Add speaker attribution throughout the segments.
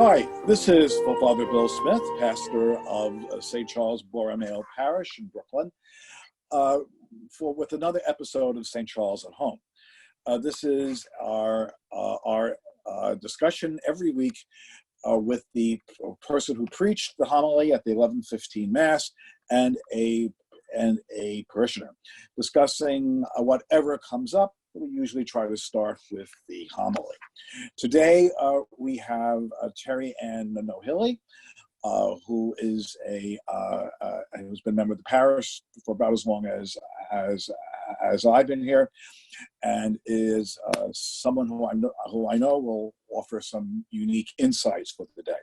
Speaker 1: Hi, this is Father Bill Smith, pastor of St. Charles Borromeo Parish in Brooklyn, with another episode of St. Charles at Home. This is our discussion every week with the person who preached the homily at the 11:15 Mass and a parishioner, discussing whatever comes up. We usually try to start with the homily. Today we have Terriann Nohilly, who is who's been a member of the parish for about as long as I've been here, and is someone who I know will offer some unique insights for the day.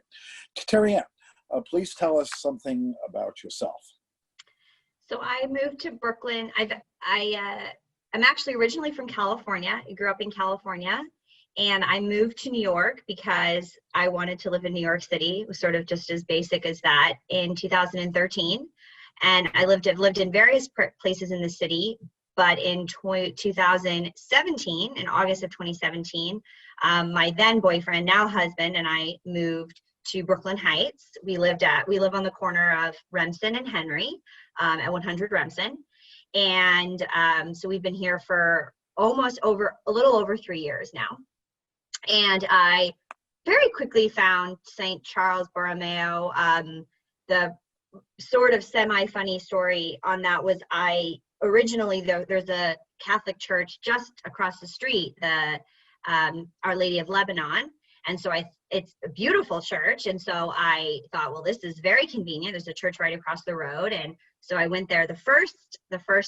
Speaker 1: Terriann, please tell us something about yourself.
Speaker 2: So I moved to Brooklyn. I'm actually originally from California. I grew up in California, and I moved to New York because I wanted to live in New York City. It was sort of just as basic as that in 2013. And I lived in various places in the city, but in 2017, in August of 2017, my then boyfriend, now husband, and I moved to Brooklyn Heights. We live on the corner of Remsen and Henry at 100 Remsen. And so we've been here for a little over 3 years now. And I very quickly found St. Charles Borromeo. The sort of semi-funny story on that was there's a Catholic church just across the street, the Our Lady of Lebanon. And so it's a beautiful church. And so I thought, well, this is very convenient. There's a church right across the road. And so I went there the first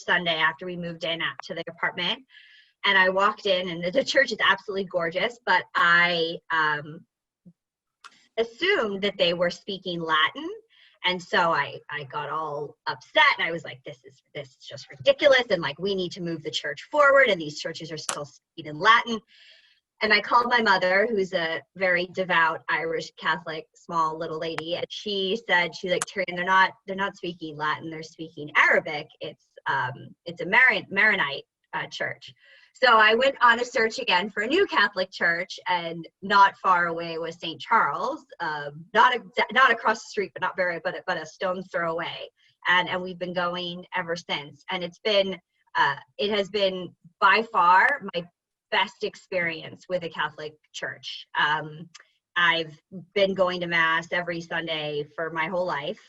Speaker 2: Sunday after we moved in to the apartment. And I walked in, and the church is absolutely gorgeous, but I assumed that they were speaking Latin. And so I got all upset, and I was like, this is just ridiculous. And like, we need to move the church forward, and these churches are still speaking in Latin. And I called my mother, who's a very devout Irish Catholic, small little lady, and she's like, Terriann, they're not speaking Latin, they're speaking Arabic. It's a Maronite church. So I went on a search again for a new Catholic church, and not far away was St. Charles, not across the street, but a stone's throw away. And we've been going ever since. And it has been by far my best experience with a Catholic church. I've been going to Mass every Sunday for my whole life,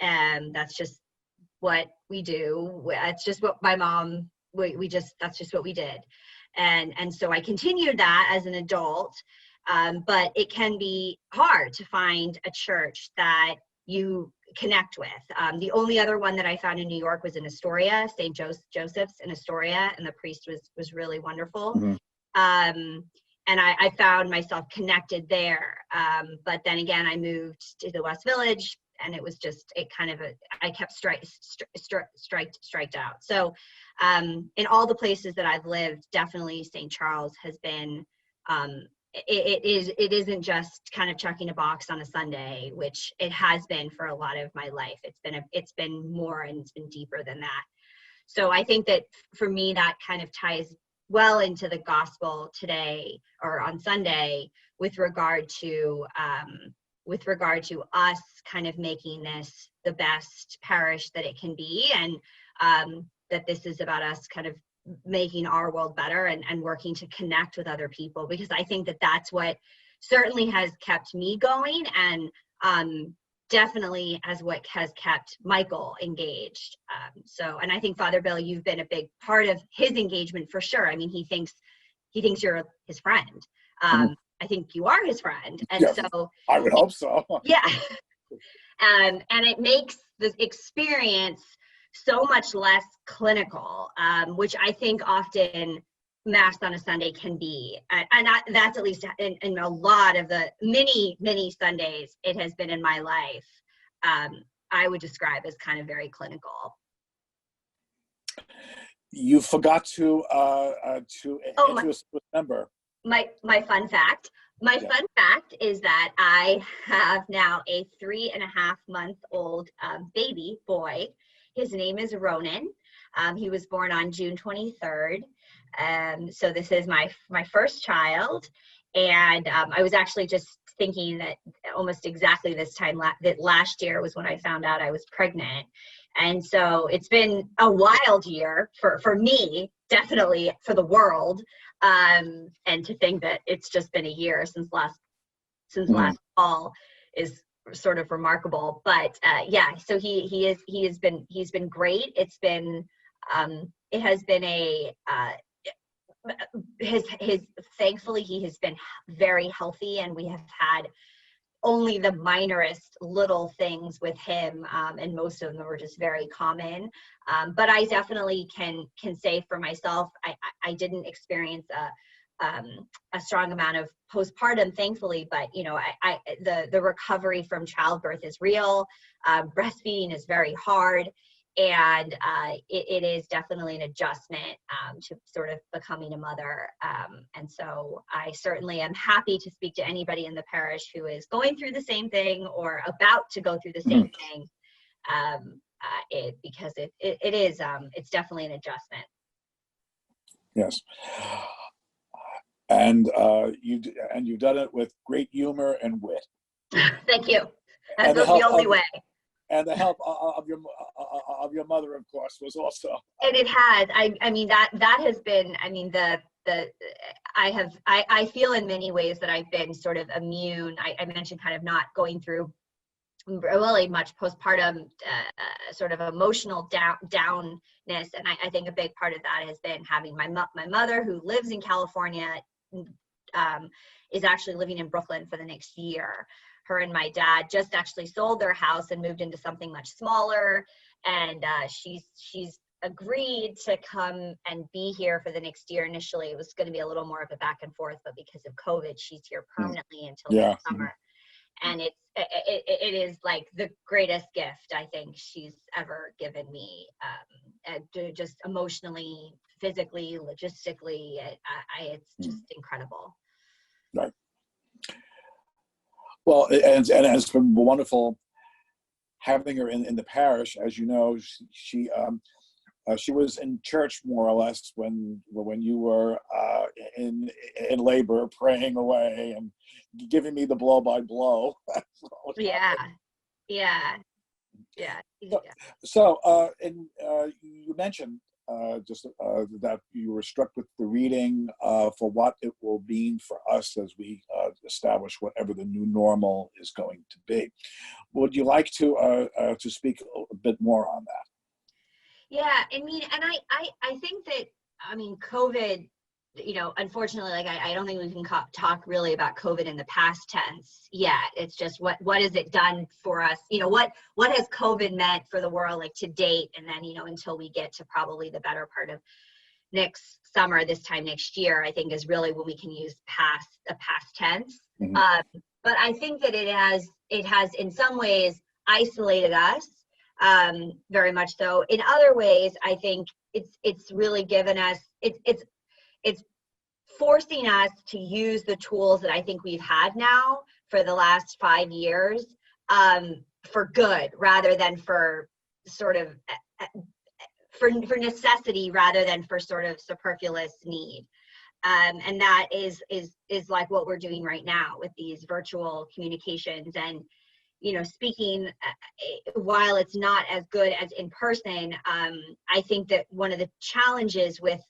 Speaker 2: and that's just what we do. That's just what my mom, that's just what we did. And so I continued that as an adult, but it can be hard to find a church that you connect with. The only other one that I found in New York was in Astoria, St. Joseph's in Astoria, and the priest was really wonderful. Mm-hmm. And I found myself connected there. But then again, I moved to the West Village, and it was just, I kept striked out. So in all the places that I've lived, definitely St. Charles has been, it isn't just kind of checking a box on a Sunday, which it has been for a lot of my life. It's been more, and it's been deeper than that. So I think that for me, that kind of ties well into the gospel today, or on Sunday, with regard to us kind of making this the best parish that it can be, and that this is about us kind of making our world better and working to connect with other people, because I think that that's what certainly has kept me going, and definitely what has kept Michael engaged. And I think, Father Bill, you've been a big part of his engagement for sure. I mean, he thinks you're his friend. I think you are his friend. And yes, so
Speaker 1: I would hope so.
Speaker 2: Yeah. And it makes the experience so much less clinical, which I think often Mass on a Sunday can be. And that's at least in a lot of the many Sundays it has been in my life, I would describe as kind of very clinical.
Speaker 1: You forgot to introduce a member.
Speaker 2: My fun fact. My fun fact is that I have now a 3.5-month-old baby boy. His name is Ronan. He was born on June 23rd. So this is my first child. And I was actually just thinking that almost exactly this time that last year was when I found out I was pregnant. And so it's been a wild year for me, definitely for the world. And to think that it's just been a year since last fall is sort of remarkable. But yeah, so he's been great. It's been it has been a his thankfully he has been very healthy, and we have had only the minorest little things with him, and most of them were just very common. But I definitely can say for myself, I didn't experience a strong amount of postpartum, thankfully. But the recovery from childbirth is real. Breastfeeding is very hard. And it is definitely an adjustment to sort of becoming a mother. And so I certainly am happy to speak to anybody in the parish who is going through the same thing or about to go through the same thing, because it is, it's definitely an adjustment.
Speaker 1: Yes. And you've done it with great humor and wit.
Speaker 2: Thank you. That's the only way.
Speaker 1: And the help of your mother, of course, was also.
Speaker 2: And it has. I mean that has been. I mean I feel in many ways that I've been sort of immune. I mentioned kind of not going through really much postpartum sort of emotional downness, and I think a big part of that has been having my mother, who lives in California, is actually living in Brooklyn for the next year. Her and my dad just actually sold their house and moved into something much smaller, and she's agreed to come and be here for the next year. Initially, it was going to be a little more of a back and forth, but because of COVID, she's here permanently until next summer. And it is like the greatest gift I think she's ever given me, just emotionally, physically, logistically. It's just incredible.
Speaker 1: Right. Well, and it's been wonderful having her in the parish. As you know, she was in church more or less when you were in labor, praying away and giving me the blow by blow.
Speaker 2: Yeah.
Speaker 1: So you mentioned that you were struck with the reading for what it will mean for us as we establish whatever the new normal is going to be. Would you like to speak a bit more on that?
Speaker 2: Yeah, I mean, and I think that, I mean, COVID, unfortunately, like I don't think we can talk really about COVID in the past tense yet. It's just what has it done for us? What has COVID meant for the world, like to date, and then until we get to probably the better part of next summer, this time next year, I think is really when we can use past tense. But I think that it has in some ways isolated us, very much so. In other ways, I think it's really given us it's forcing us to use the tools that I think we've had now for the last 5 years, for good rather than for sort of for necessity rather than for sort of superfluous need. And that is like what we're doing right now with these virtual communications and speaking, while it's not as good as in person. I think that one of the challenges with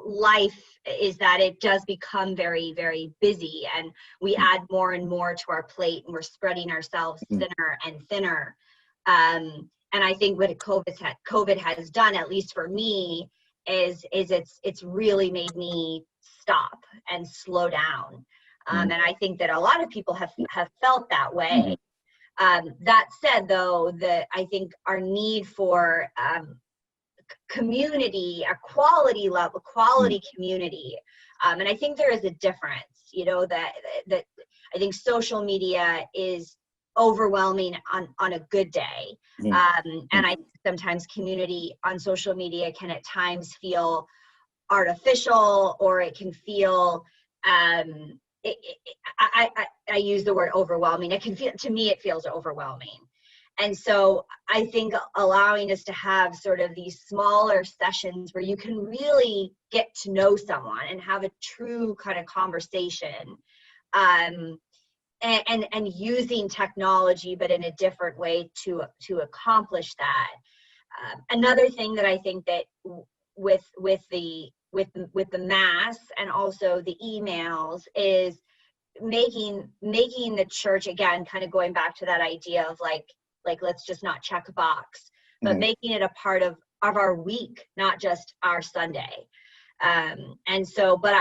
Speaker 2: life is that it does become very, very busy, and we add more and more to our plate, and we're spreading ourselves thinner and thinner. And I think what COVID has done, at least for me, is it's really made me stop and slow down. And I think that a lot of people have felt that way. That said, though, I think our need for community, a quality community, and I think there is a difference. That I think social media is overwhelming on a good day, and I sometimes community on social media can at times feel artificial, or it can feel I use the word overwhelming. To me it feels overwhelming. And so I think allowing us to have sort of these smaller sessions where you can really get to know someone and have a true kind of conversation, and using technology, but in a different way to accomplish that. Another thing that I think that with the mass and also the emails is making the church, again, kind of going back to that idea of like let's just not check a box, but making it a part of our week, not just our Sunday. And so, but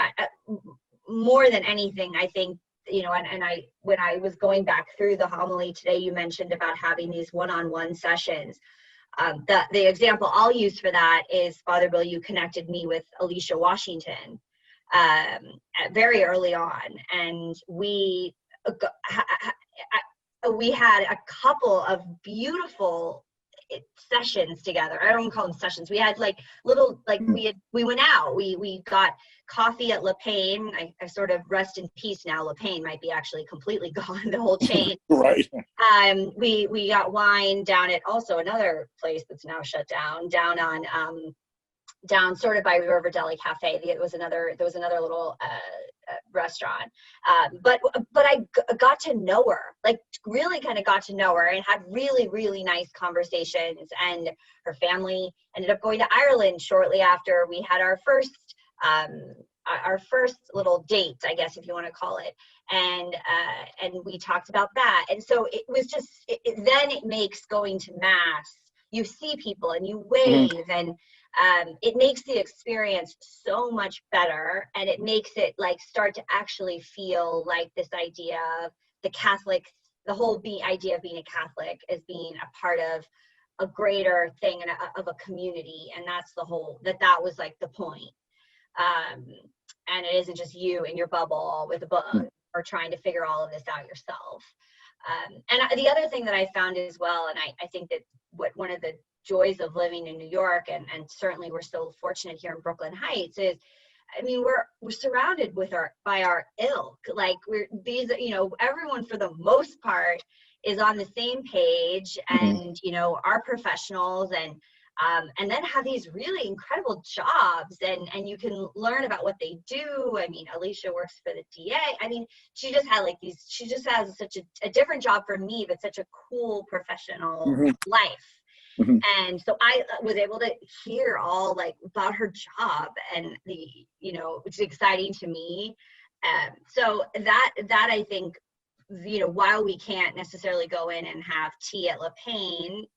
Speaker 2: more than anything, I think, you know, and when I was going back through the homily today, you mentioned about having these one-on-one sessions. The example I'll use for that is, Father Bill, you connected me with Alicia Washington very early on, and we had a couple of beautiful sessions together. I don't want to call them sessions. We had like little, like we went out, we got coffee at Le Pain. I sort of rest in peace now. Le Pain might be actually completely gone, the whole chain.
Speaker 1: Right.
Speaker 2: We got wine down at also another place that's now shut down, down sort of by River Deli Cafe. There was another little restaurant. But I got to know her, like really kind of got to know her, and had really, really nice conversations. And her family ended up going to Ireland shortly after we had our first little date, I guess, if you want to call it. And we talked about that. And so it was just, then it makes going to mass, you see people and you wave, and it makes the experience so much better, and it makes it like start to actually feel like this idea of the Catholic, the whole idea of being a Catholic as being a part of a greater thing and of a community. And that's the whole, that was like the point. And it isn't just you in your bubble with a book or trying to figure all of this out yourself. And the other thing that I found as well, and I think that one of the joys of living in New York, and certainly we're so fortunate here in Brooklyn Heights, is, I mean, we're surrounded by our ilk. Like everyone for the most part is on the same page, and are professionals, and then have these really incredible jobs, and you can learn about what they do. I mean, Alicia works for the DA. I mean, she just has such a different job from me, but such a cool professional life. And so I was able to hear all like about her job, and which is exciting to me. So that I think, while we can't necessarily go in and have tea at Le Pain,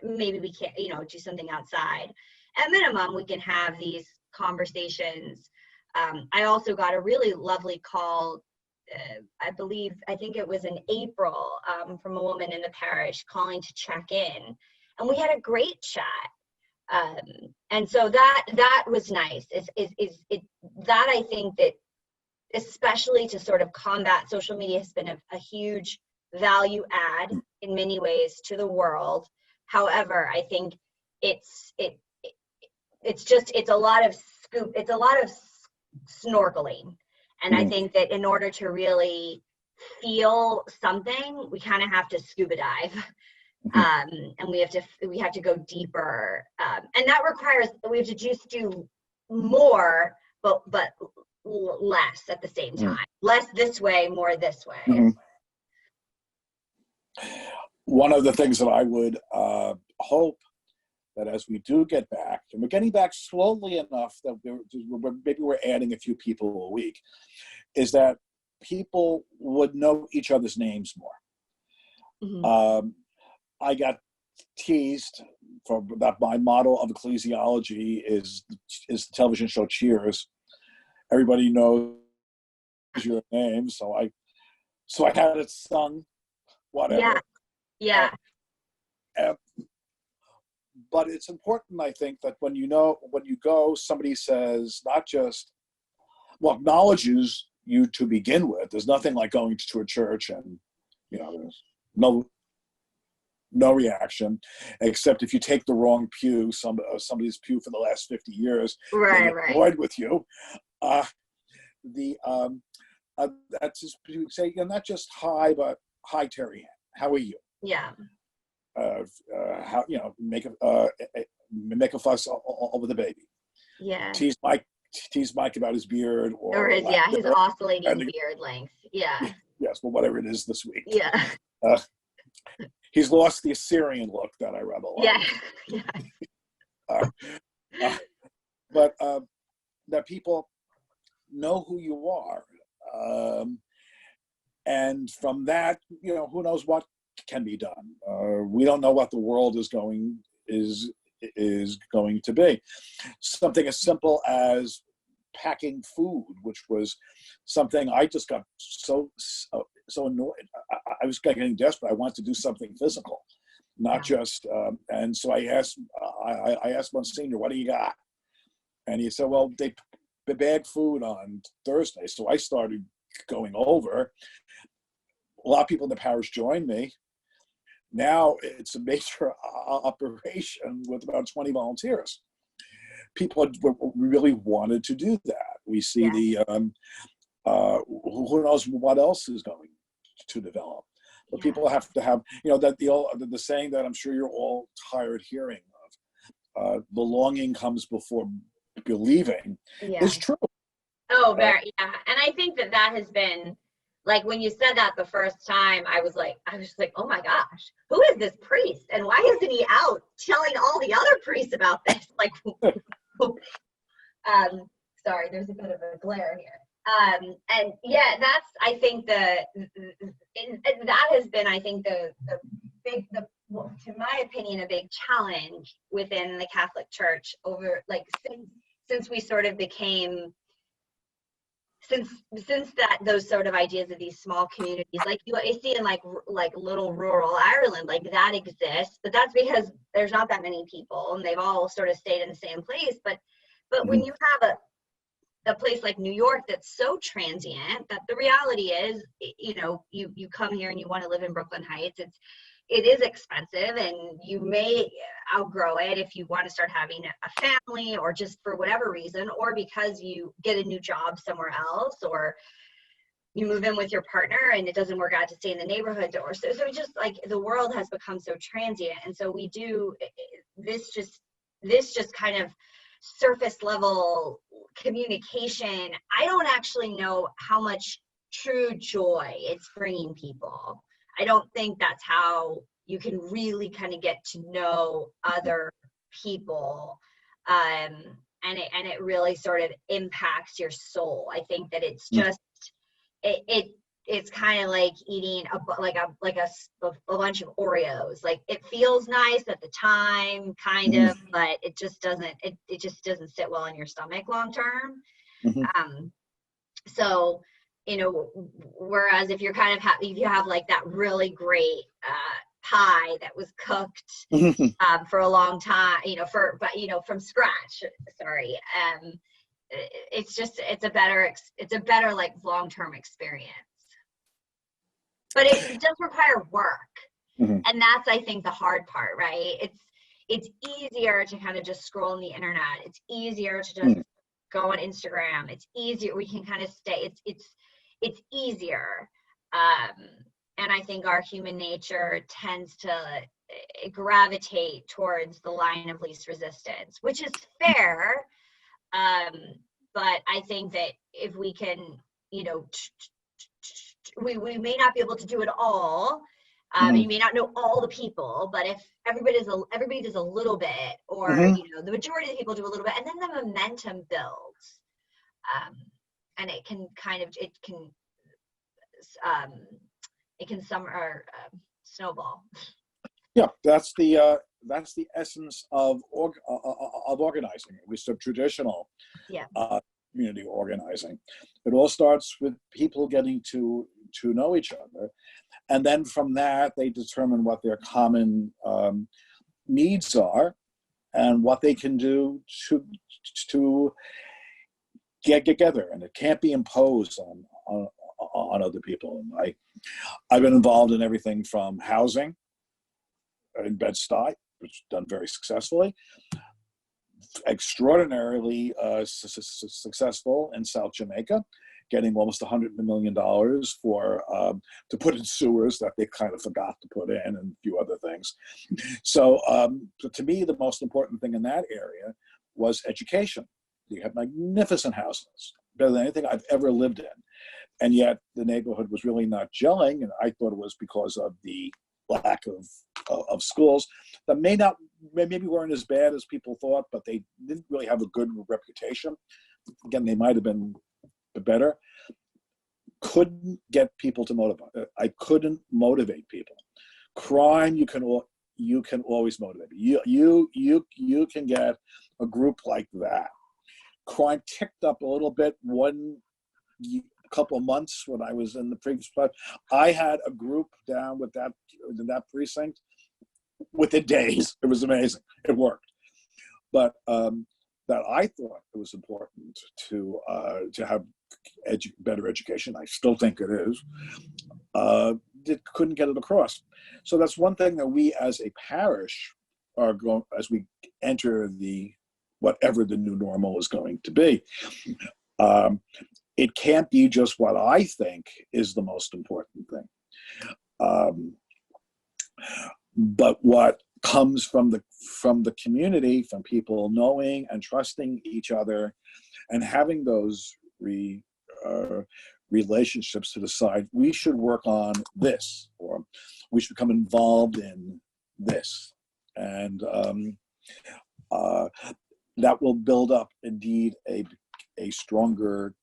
Speaker 2: maybe we can't, do something outside. At minimum, we can have these conversations. I also got a really lovely call, I think it was in April, from a woman in the parish calling to check in. And we had a great chat. And so that was nice. That I think that, especially to sort of combat social media, has been a huge value add in many ways to the world. However, I think it's a lot of snorkeling. And I think that in order to really feel something, we kind of have to scuba dive. And we have to go deeper, and that requires we have to just do more, but less at the same time. Less this way, more this way.
Speaker 1: One of the things that I would hope that as we do get back, and we're getting back slowly enough that maybe we're adding a few people a week, is that people would know each other's names more. I got teased for that my model of ecclesiology is the television show Cheers. Everybody knows your name, so I had it sung, whatever.
Speaker 2: Yeah.
Speaker 1: But it's important, I think, that when you go, somebody says not just, acknowledges you to begin with. There's nothing like going to a church and there's no reaction, except if you take the wrong pew, somebody's pew for the last 50 years,
Speaker 2: right.
Speaker 1: Annoyed with you. That's just, you say, not just hi, but hi, Terriann. How are you?
Speaker 2: Yeah.
Speaker 1: How make a fuss over the baby.
Speaker 2: Yeah.
Speaker 1: Tease Mike about his beard, or
Speaker 2: his oscillating beard length. Yeah.
Speaker 1: Yes, but whatever it is this week.
Speaker 2: Yeah.
Speaker 1: Uh, he's lost the Assyrian look that I rather like.
Speaker 2: Yeah. Yeah.
Speaker 1: But that people know who you are. And from that, who knows what can be done. We don't know what the world is going to be. Something as simple as packing food, which was something I just got so annoyed. I was getting desperate. I wanted to do something physical, not just. And so I asked Monsignor, "What do you got?" And he said, "Well, they bag food on Thursday." So I started going over. A lot of people in the parish joined me. Now it's a major operation with about 20 volunteers. People really wanted to do that. We see who knows what else is going to develop. But people have to have, that the saying that I'm sure you're all tired hearing of, belonging comes before believing, is true.
Speaker 2: Oh, very, yeah. And I think that has been, like, when you said that the first time, I was like, oh my gosh, who is this priest? And why isn't he out telling all the other priests about this? Like, sorry, there's a bit of a glare here. And yeah, that's, I think that has been, I think the big, to my opinion, a big challenge within the Catholic Church over, like, since we sort of became, since that, those sort of ideas of these small communities, like you see in like little rural Ireland, like that exists, but that's because there's not that many people and they've all sort of stayed in the same place. But when you have a place like New York that's so transient, that the reality is, you come here and you want to live in Brooklyn Heights, it is expensive, and you may outgrow it if you want to start having a family, or just for whatever reason, or because you get a new job somewhere else, or you move in with your partner and it doesn't work out to stay in the neighborhood, or so just like the world has become so transient. And so we do this just kind of surface level communication. I don't actually know how much true joy it's bringing people. I don't think that's how you can really kind of get to know other people, and it really sort of impacts your soul. I think that it's just it's kind of like eating a bunch of Oreos. Like, it feels nice at the time, kind of, but it just doesn't sit well in your stomach long term. So, whereas if you're kind of if you have like that really great pie that was cooked for a long time, from scratch, it's a better like long-term experience. But it does require work. And that's, I think, the hard part, right? It's easier to kind of just scroll on the internet. It's easier to just go on Instagram. It's easier. We can kind of stay. It's easier. And I think our human nature tends to gravitate towards the line of least resistance, which is fair. But I think that if we can, we may not be able to do it all. You may not know all the people, but if everybody does a little bit, or the majority of the people do a little bit, and then the momentum builds, and it can snowball.
Speaker 1: Yeah, that's the essence of organizing, at least of traditional community organizing. It all starts with people getting to know each other, and then from that they determine what their common needs are and what they can do to get together. And it can't be imposed on other people. And I've been involved in everything from housing in Bed-Stuy, which is done very successfully, extraordinarily successful in South Jamaica, getting almost $100 million for to put in sewers that they kind of forgot to put in, and a few other things. So to me, the most important thing in that area was education. You have magnificent houses, better than anything I've ever lived in. and yet the neighborhood was really not gelling, and I thought it was because of the lack of schools that maybe weren't as bad as people thought, but they didn't really have a good reputation. Again, they might have been better. Couldn't get people to motivate. I couldn't motivate people. Crime, you can always motivate. You can get a group like that. Crime ticked up a little bit a couple of months when I was in the previous place. I had a group down with in that precinct within days. It was amazing. It worked. But that I thought it was important to have better education. I still think it is. Couldn't get it across. So that's one thing that we as a parish are going, as we enter whatever the new normal is going to be. It can't be just what I think is the most important thing. But what comes from the community, from people knowing and trusting each other and having those relationships to decide we should work on this, or we should become involved in this. And that will build up indeed a stronger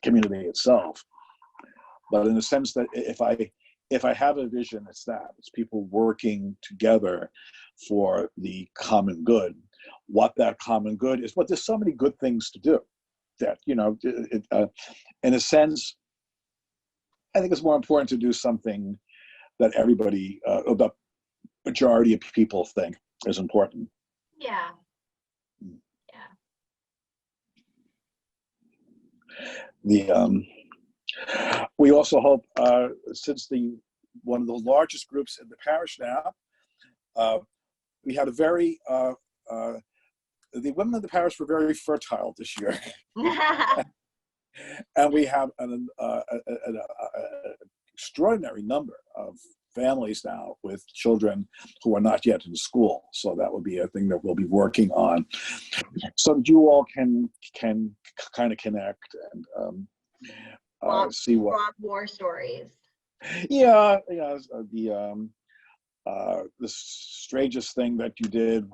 Speaker 1: community itself. But in the sense that if I have a vision, it's people working together for the common good. What that common good is, but there's so many good things to do that, in a sense, I think it's more important to do something that everybody, the majority of people think is important.
Speaker 2: Yeah.
Speaker 1: We also hope, since one of the largest groups in the parish now, we had a very the women of the parish were very fertile this year, and we have an extraordinary number of families now with children who are not yet in school. So that will be a thing that we'll be working on, so that you all can kind of connect and see what
Speaker 2: more stories.
Speaker 1: Yeah, the strangest thing that you did,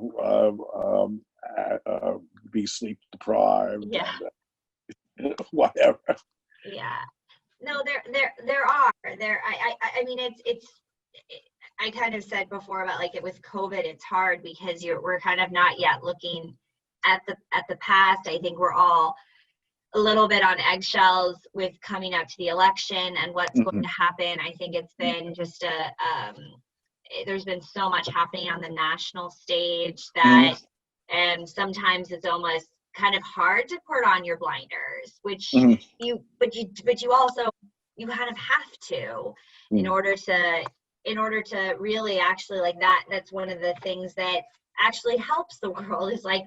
Speaker 1: be sleep deprived.
Speaker 2: Yeah.
Speaker 1: And, whatever.
Speaker 2: Yeah. No, there are. I mean, it's. I kind of said before about like it with COVID, it's hard because we're kind of not yet looking at the past. I think we're all a little bit on eggshells with coming up to the election and what's going to happen. I think it's been just there's been so much happening on the national stage that sometimes it's almost kind of hard to put on your blinders, which you also kind of have to in order to really actually like that's one of the things that actually helps the world is like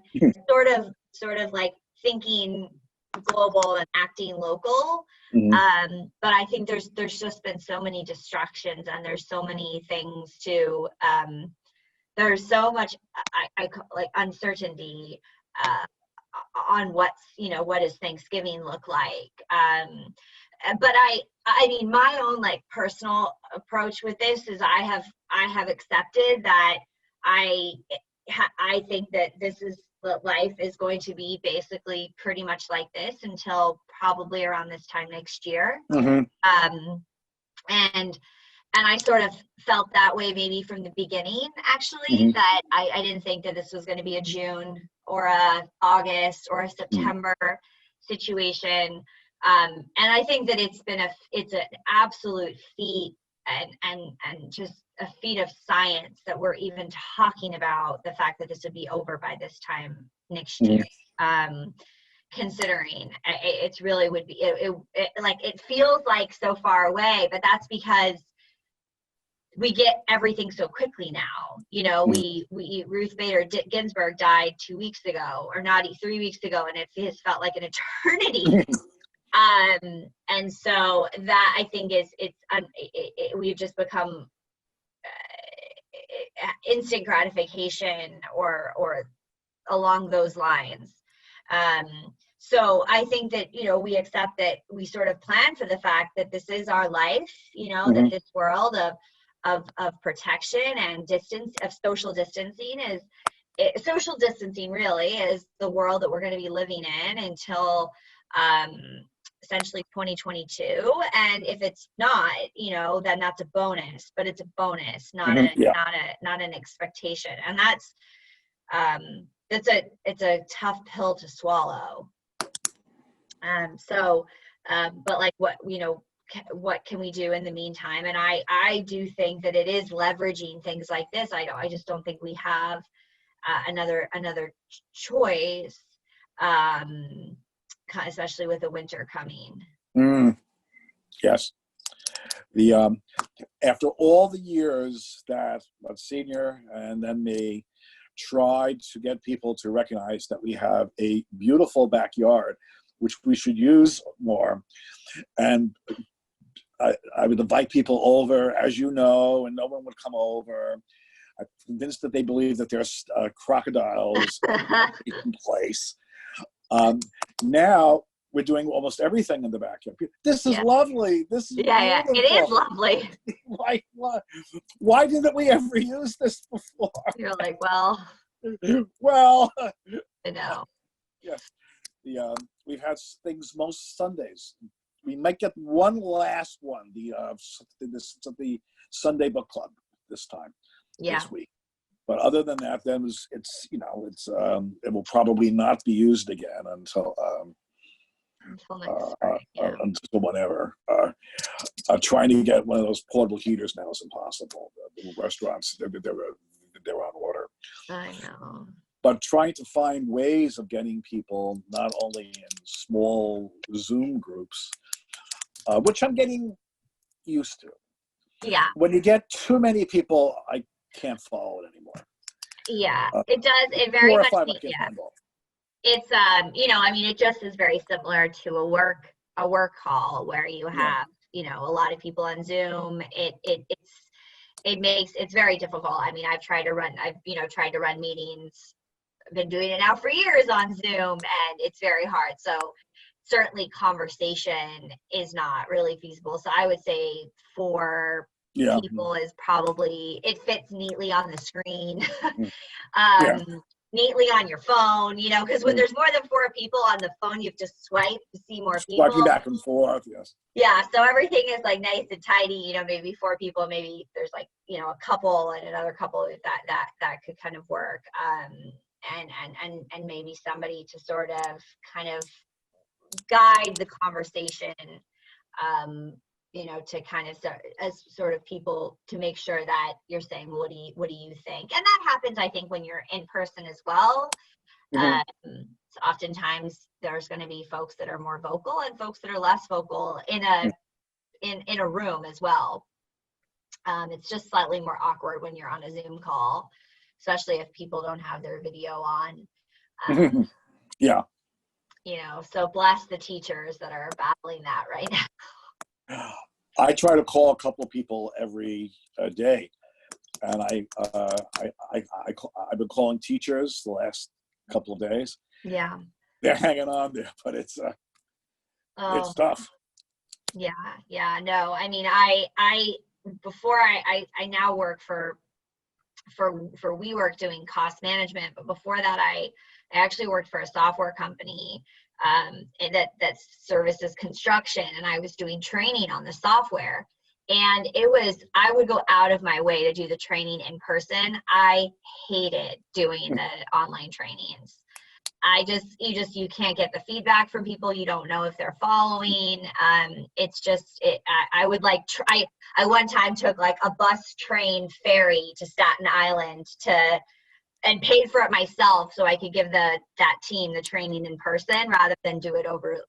Speaker 2: sort of like thinking global and acting local. But I think there's just been so many distractions and there's so many things to there's so much I like uncertainty on what does Thanksgiving look like. But I mean my own like personal approach with this is I have accepted that I think that this is life is going to be basically pretty much like this until probably around this time next year. And I sort of felt that way maybe from the beginning, actually, that I didn't think that this was going to be a June or a August or a September situation. And I think that it's an absolute feat and just a feat of science that we're even talking about the fact that this would be over by this time next year. Considering it's really would be it feels like so far away, but that's because we get everything so quickly now. We Ruth Bader Ginsburg died 2 weeks ago, or not 3 weeks ago, and it has felt like an eternity. And so that I think we've just become instant gratification or along those lines. So I think that, we accept that we sort of plan for the fact that this is our life, that this world of protection and distance, of social distancing social distancing really is the world that we're going to be living in until essentially 2022. And if it's not, then that's a bonus, but it's a bonus, not an expectation. And that's it's a tough pill to swallow. But like what can we do in the meantime? And I do think that it is leveraging things like this. I just don't think we have another choice, especially with the winter coming.
Speaker 1: Yes. The after all the years that Senior and then me tried to get people to recognize that we have a beautiful backyard, which we should use more, and I would invite people over, as you know, and no one would come over. I'm convinced that they believe that there's crocodiles in place. Now we're doing almost everything in the backyard. This is lovely. This is beautiful.
Speaker 2: It is lovely.
Speaker 1: Why didn't we ever use this before?
Speaker 2: You're like, well,
Speaker 1: I
Speaker 2: know.
Speaker 1: Yes, we've had things most Sundays. We might get one last one, the Sunday book club this time. This week. But other than that, then it will probably not be used again until
Speaker 2: next spring,
Speaker 1: until whenever. Trying to get one of those portable heaters now is impossible. The restaurants, they're on order.
Speaker 2: I know.
Speaker 1: But trying to find ways of getting people not only in small Zoom groups, which I'm getting used to.
Speaker 2: Yeah.
Speaker 1: When you get too many people, I can't follow it anymore.
Speaker 2: Yeah, it does. It very much. It's it just is very similar to a work call where you have a lot of people on Zoom. It's very difficult. I've tried to run meetings. I've been doing it now for years on Zoom, and it's very hard. So certainly conversation is not really feasible. So I would say for people is probably, it fits neatly on the screen, neatly on your phone, because when there's more than 4 people on the phone, you have to swipe to see more people.
Speaker 1: Swiping back and forth, yes.
Speaker 2: Yeah, so everything is like nice and tidy, maybe 4 people, maybe there's like, a couple and another couple that could kind of work. And maybe somebody to sort of kind of guide the conversation, to kind of as sort of people to make sure that you're saying, well, what do you think? And that happens, I think, when you're in person as well. So oftentimes there's going to be folks that are more vocal and folks that are less vocal in a room as well. It's just slightly more awkward when you're on a Zoom call, especially if people don't have their video on. So bless the teachers that are battling that right now.
Speaker 1: I try to call a couple of people every day, and I've been calling teachers the last couple of days.
Speaker 2: Yeah,
Speaker 1: they're hanging on there, but it's tough.
Speaker 2: Yeah. No, I before I now work for WeWork doing cost management, but before that I actually worked for a software company that services construction, and I was doing training on the software, and I would go out of my way to do the training in person. I hated doing the online trainings. You can't get the feedback from people. You don't know if they're following. I one time took like a bus, train, ferry to Staten Island and paid for it myself so I could give that team the training in person rather than do it over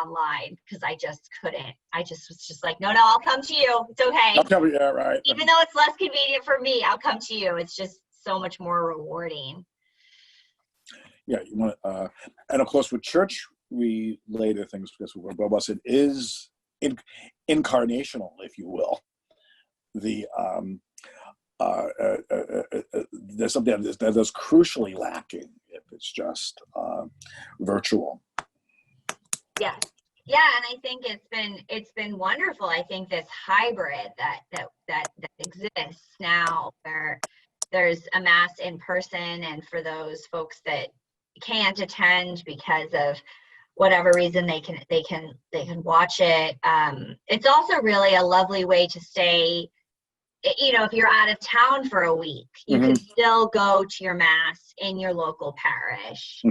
Speaker 2: online, because I just couldn't. I just was just like, no, I'll come to you. It's okay.
Speaker 1: I'll come, yeah, right.
Speaker 2: Even though it's less convenient for me, I'll come to you. It's just so much more rewarding.
Speaker 1: Yeah, you want and of course with church related things, because we're robust, it is incarnational, if you will. There's something that's crucially lacking if it's just virtual.
Speaker 2: Yes. Yeah, and I think it's been wonderful. I think this hybrid that exists now, where there's a mass in person, and for those folks that can't attend because of whatever reason, they can watch it. It's also really a lovely way to stay. If you're out of town for a week, you can still go to your mass in your local parish.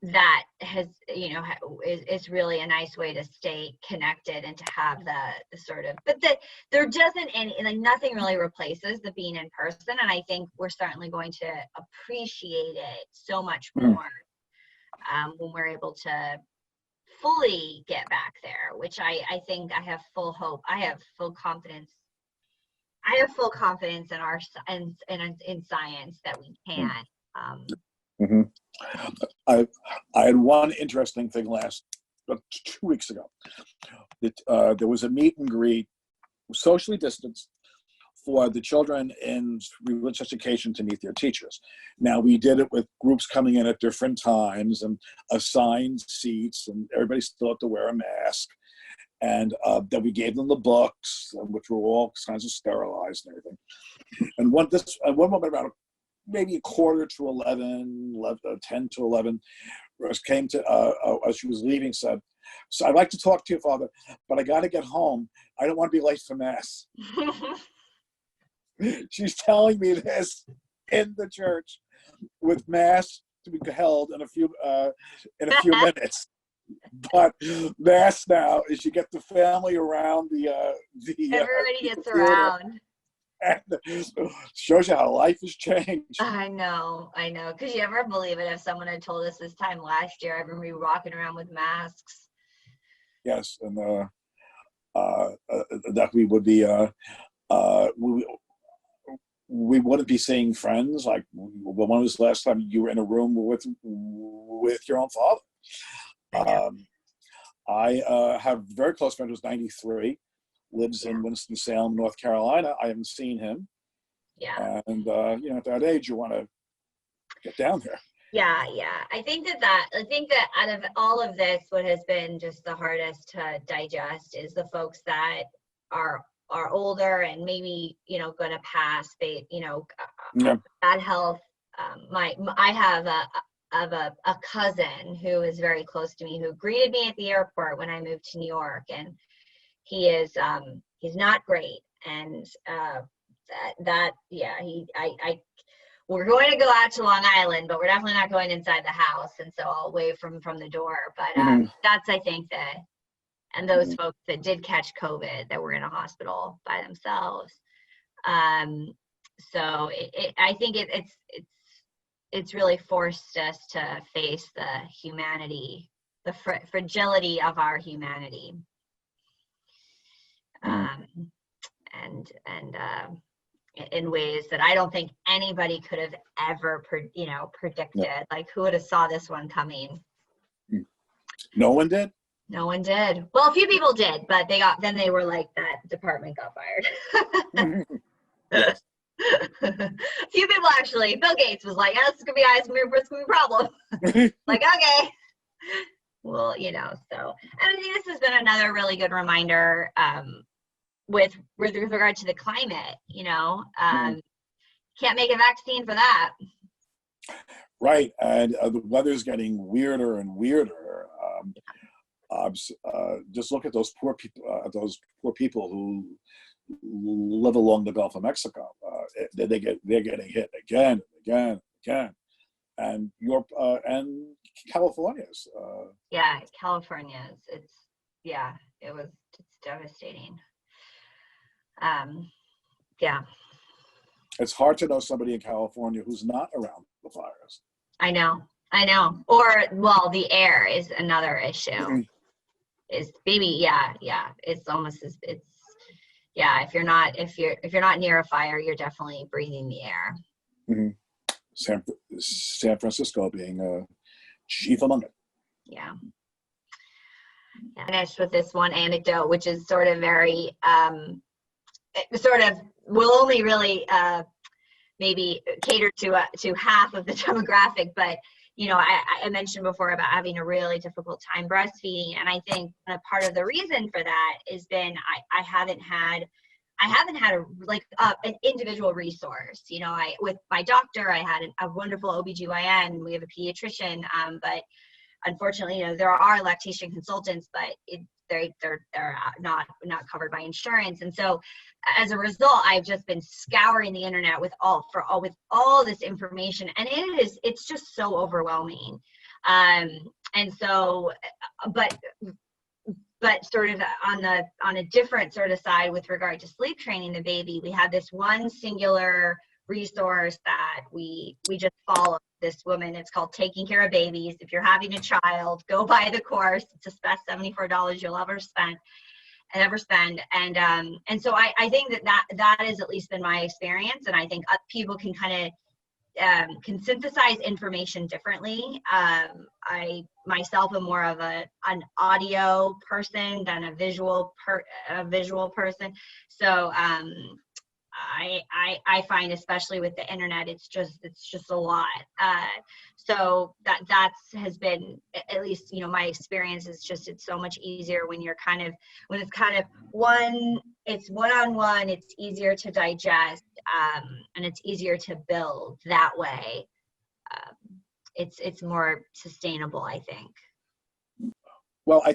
Speaker 2: That has, is really a nice way to stay connected and to have the sort of, but there doesn't nothing really replaces the being in person. And I think we're certainly going to appreciate it so much more when we're able to fully get back there, which I think I have full hope. I have full confidence. I have full confidence in in science that we can.
Speaker 1: I had one interesting thing 2 weeks ago. There was a meet and greet, socially distanced, for the children in religious education to meet their teachers. Now, we did it with groups coming in at different times and assigned seats, and everybody still had to wear a mask. And then we gave them the books, which were all kinds of sterilized and everything. And at one moment, around maybe 10 to 11, Rose came to, as she was leaving, said, "So I'd like to talk to you, Father, but I got to get home. I don't want to be late for Mass." She's telling me this in the church with Mass to be held in a few minutes. But Mass now is you get the family around
Speaker 2: everybody gets around.
Speaker 1: And shows you how life has changed.
Speaker 2: I know. Could you ever believe it if someone had told us this time last year? I remember we were walking around with masks.
Speaker 1: Yes, and that we would be we wouldn't be seeing friends. Like, when was the last time you were in a room with your own father? I have a very close friend who's 93. Lives in Winston-Salem, North Carolina. I haven't seen him.
Speaker 2: Yeah.
Speaker 1: And at that age, you want to get down there.
Speaker 2: Yeah. I think that out of all of this, what has been just the hardest to digest is the folks that are older and maybe going to pass. They bad health. I have a cousin who is very close to me, who greeted me at the airport when I moved to New York, and he is he's not great, and we're going to go out to Long Island, but we're definitely not going inside the house, and so I'll wave from the door. But that's, I think, and those folks that did catch COVID that were in a hospital by themselves. So I think it's really forced us to face the humanity, the fragility of our humanity. In ways that I don't think anybody could have ever predicted.
Speaker 1: Yeah.
Speaker 2: Like, who would have saw this one coming?
Speaker 1: No one did?
Speaker 2: No one did. Well, a few people did, but they were like, that department got fired. A few people actually. Bill Gates was like, "This is gonna be a problem." Like, okay. Well, so, and I think this has been another really good reminder with regard to the climate. Can't make a vaccine for that.
Speaker 1: Right, and the weather's getting weirder and weirder. Just look at those poor people who live along the Gulf of Mexico. They're getting hit again, and California's.
Speaker 2: California's. It's devastating.
Speaker 1: It's hard to know somebody in California who's not around the fires.
Speaker 2: I know. Or, well, the air is another issue. Is maybe, it's almost if you're not near a fire, you're definitely breathing the air.
Speaker 1: San Francisco being chief among it.
Speaker 2: Yeah. Finish with this one anecdote, which is sort of very will only really maybe cater to half of the demographic, but I mentioned before about having a really difficult time breastfeeding. And I think a part of the reason for that has been I haven't had an individual resource. With my doctor, I had a wonderful OBGYN. We have a pediatrician, but unfortunately, there are lactation consultants, but they're not covered by insurance. And so as a result, I've just been scouring the internet with all this information, and it's just so overwhelming. And so, but sort of on a different sort of side with regard to sleep training the baby, we had this one singular resource that we just follow. This woman, it's called Taking Care of Babies. If you're having a child, go buy the course. It's the best $74 you'll ever spend. And so I think that has at least been my experience. And I think people can kind of can synthesize information differently. I myself am more of an audio person than a visual person. So I find, especially with the internet, it's just a lot. So that has been, at least, my experience is just, it's so much easier when it's kind of one-on-one, it's easier to digest, and it's easier to build that way. It's more sustainable, I think.
Speaker 1: Well, I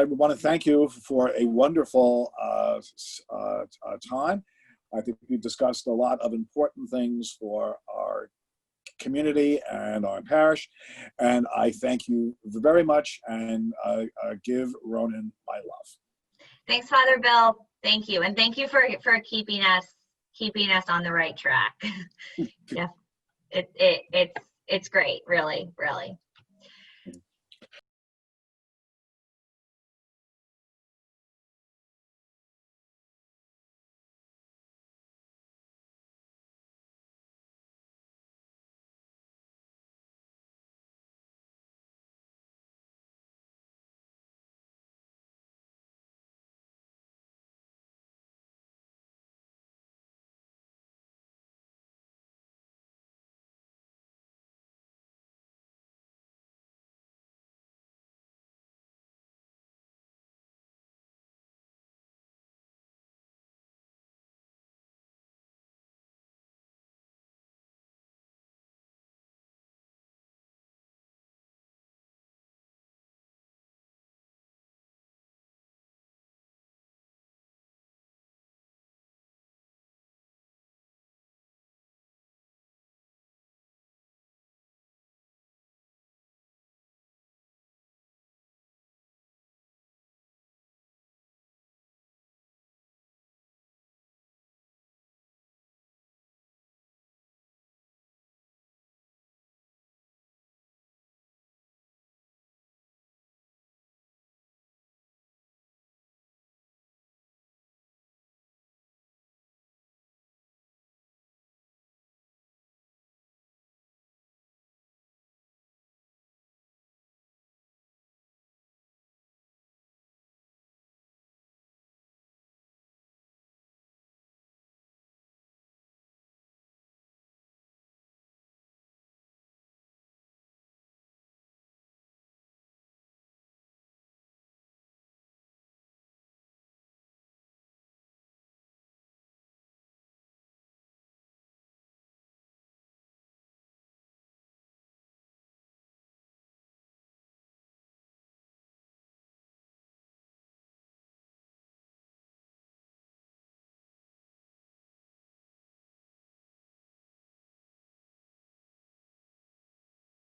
Speaker 1: want to thank you for a wonderful time. I think we discussed a lot of important things for our community and our parish, and I thank you very much, and give Ronan my love. Thanks,
Speaker 2: Father Bill. Thank you, and thank you for keeping us on the right track. Yeah, it's great, really, really.